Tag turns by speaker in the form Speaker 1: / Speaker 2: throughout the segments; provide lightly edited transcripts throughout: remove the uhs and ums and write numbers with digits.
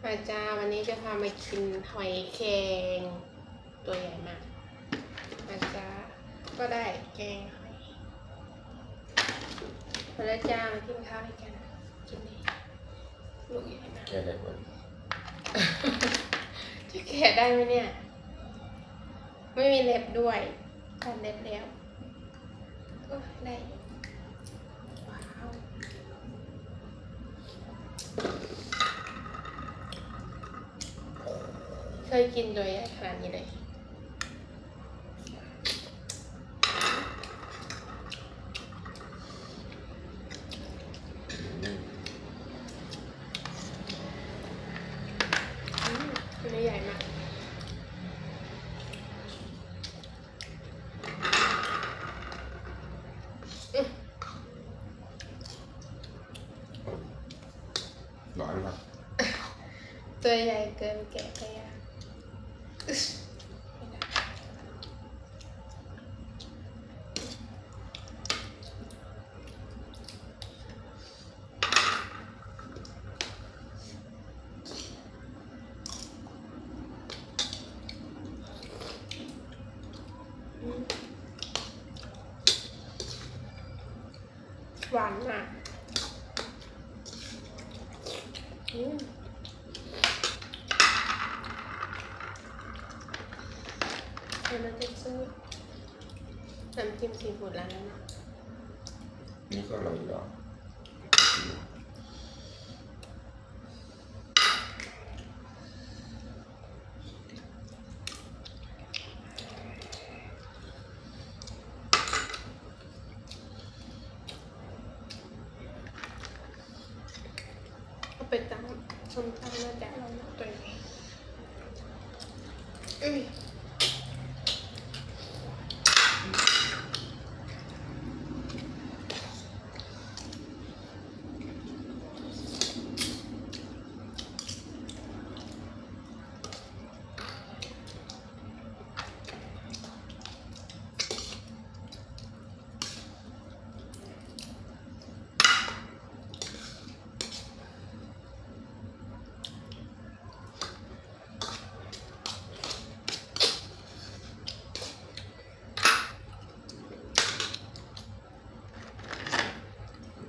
Speaker 1: อาจารย์วันนี้จะพามากินหอยแครงตัวใหญ่มากอาจารย์ก็ได้แกงหอยพระเจ้ามากินข้าวด้วยกันกินดิลูกใหญ่มาก
Speaker 2: แค่ได้ผล
Speaker 1: จะแกะได้ไหมเนี่ยไม่มีเล็บด้วยตัดเล็บแล้วได้ว้าวเคยกินตัวใหญ่ขนาดนี้เลยตัวนี้ใหญ่มาก
Speaker 2: ร้อนครับ
Speaker 1: ตัวใหญ่เกินแกะก็ยากหวานมากแล้วจะซื้อน้ำจิ้มซีฟู้ดร้านนั้นนะ
Speaker 2: นี่ก็อร่อยอยู่แล้ว
Speaker 1: เอาไปตำส้มตำน่าจะอร่อยมากตัวนี้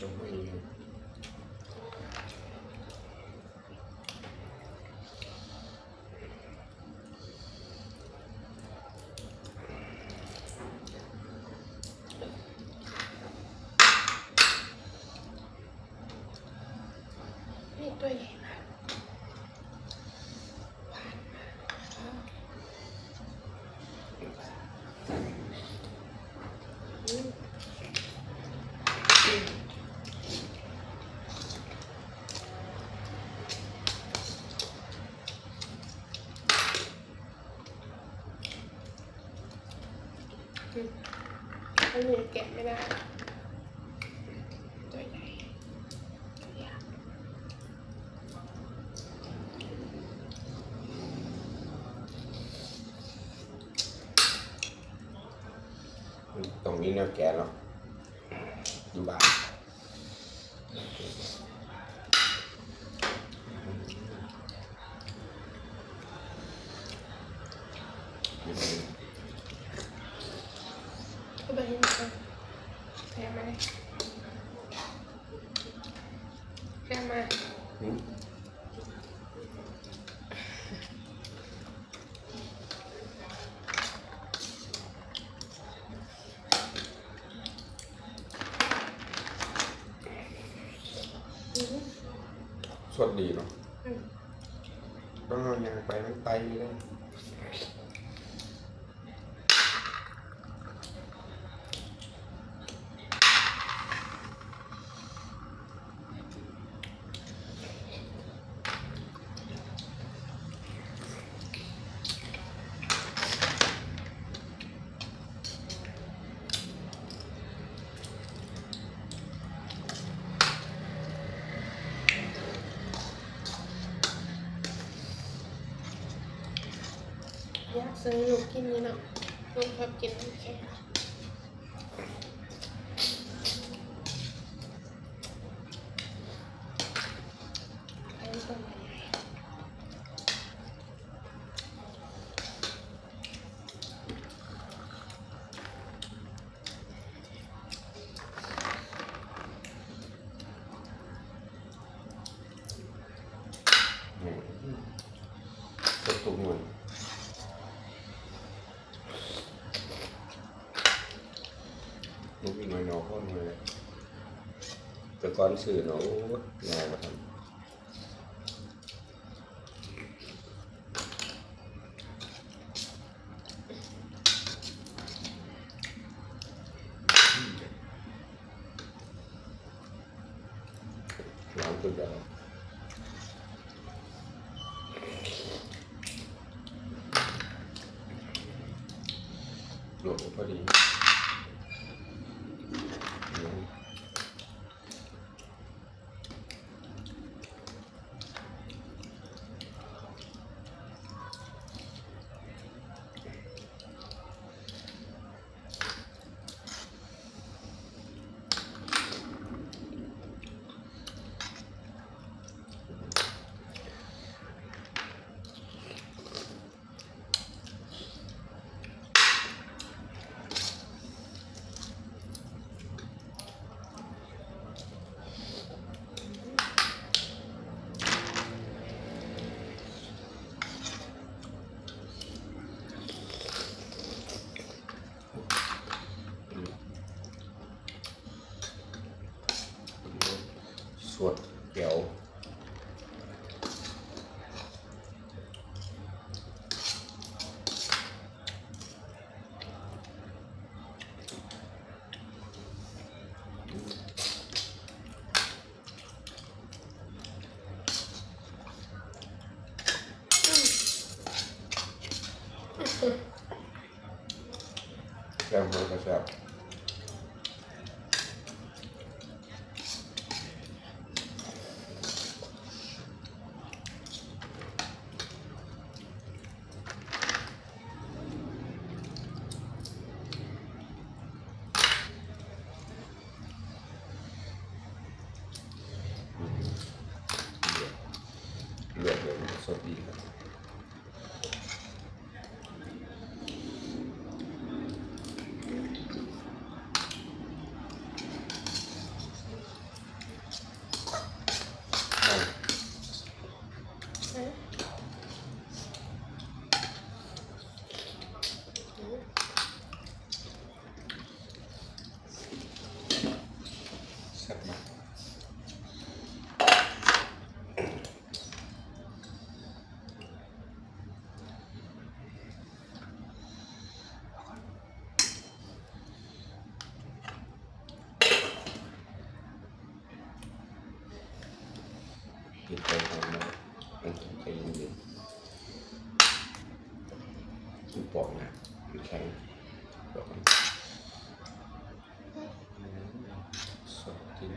Speaker 2: ต้องไปดู
Speaker 1: นี่ตัวใหญ่มากหวานมากอันนี้แกะไม่ได้ตัวใหญ่ยาก
Speaker 2: ตรงนี้เนี่ยแกะหรอกดูบ้าน
Speaker 1: ก็ไปเห็นกันแค่มาเลยแค่มา
Speaker 2: สดดีเนาะต้องเอาอย่างไปมันไตเลย
Speaker 1: อยากซื้อลูกกินนี่เนาะลูกชอบกินแค่ไอ้ตัวใหญ่
Speaker 2: แต่ก่อนซื้อเนาะง่ายมาทำล้างตัวเดียวหลวมพอดีสวดแก้วแก้วมันก็แซ่บเลือดเลยสดดีครับแซ่บมากกินไปทำมามันใจเย็นๆคือปอกนะมันแข็งปอกมันสดจริง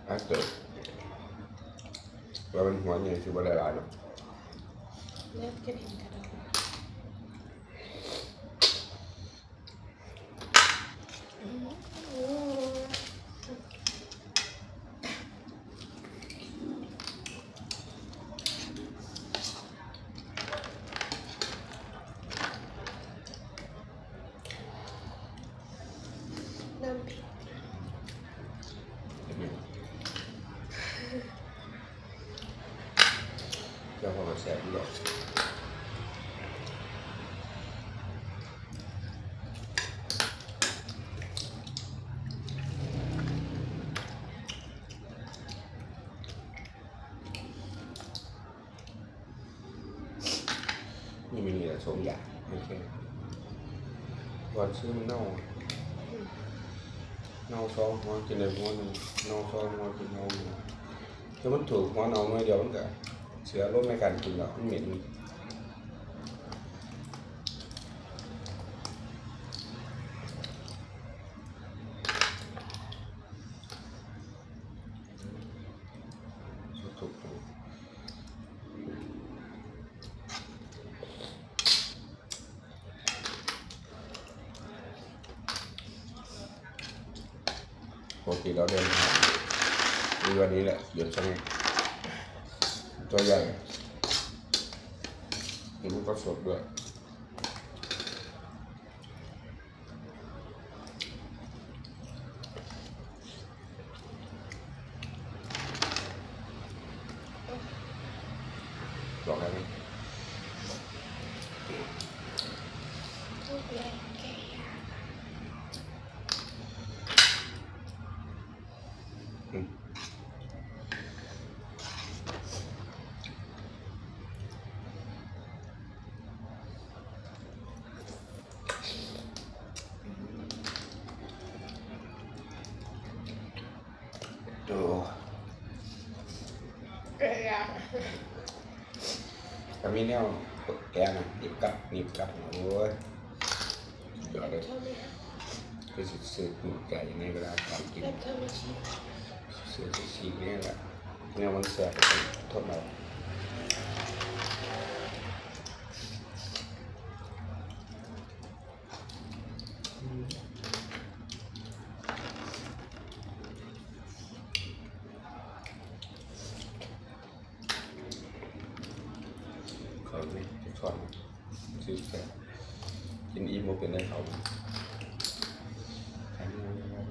Speaker 2: ถ้าเกิดว่ามันหัวใหญ่คือว่าได้หลายเนาะ
Speaker 1: เลือดกระเด็นกระดอนน้ำพริก
Speaker 2: เจ้าของมันแซ่บดีหรอกนี่มันมีแต่สองอย่างไม่ใช่วันซื้อมันเน่าสองหัวกินได้หัวหนึ่งเน่าสองหัวกินเน่าหนึ่งถ้ามันถูกหัวเน่าหน่อยเดียวมันก็เสียรสในการกินแล้วมันเหม็นถูก ติเราเดินผ่านมีวันนี้แหละหยุดใช่ไหมตัวใหญ่นี่มันก็สดด้วยบอกแล้วไหม
Speaker 1: พูดเลยแก
Speaker 2: อืมโอ้
Speaker 1: เกลือ
Speaker 2: แต่มีแนวแกงอ่ะหนีบกับโอ้ยเดี๋ยวเลย
Speaker 1: เธอไม่เอา
Speaker 2: ก็ซื้อหมูไก่ในเวลาการกิน
Speaker 1: แล้วเธอไม่ชิม
Speaker 2: ซื้อชีกนี่แหละเนี่ยมันแสบทนเอาเขาไม่ชอบซื้อแกกินอิ่มบ่เป็นได้เขาใครไม่รู้นะครับ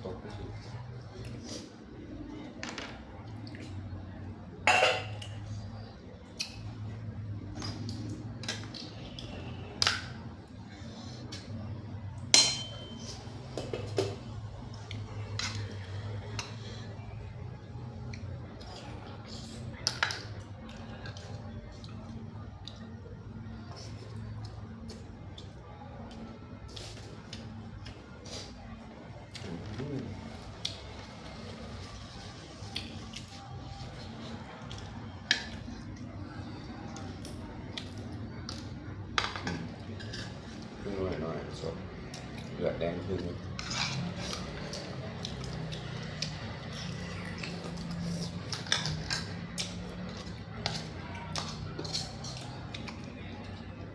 Speaker 2: ตกไปสิขึ้นหน่อยสดเลือดแดงขึ้น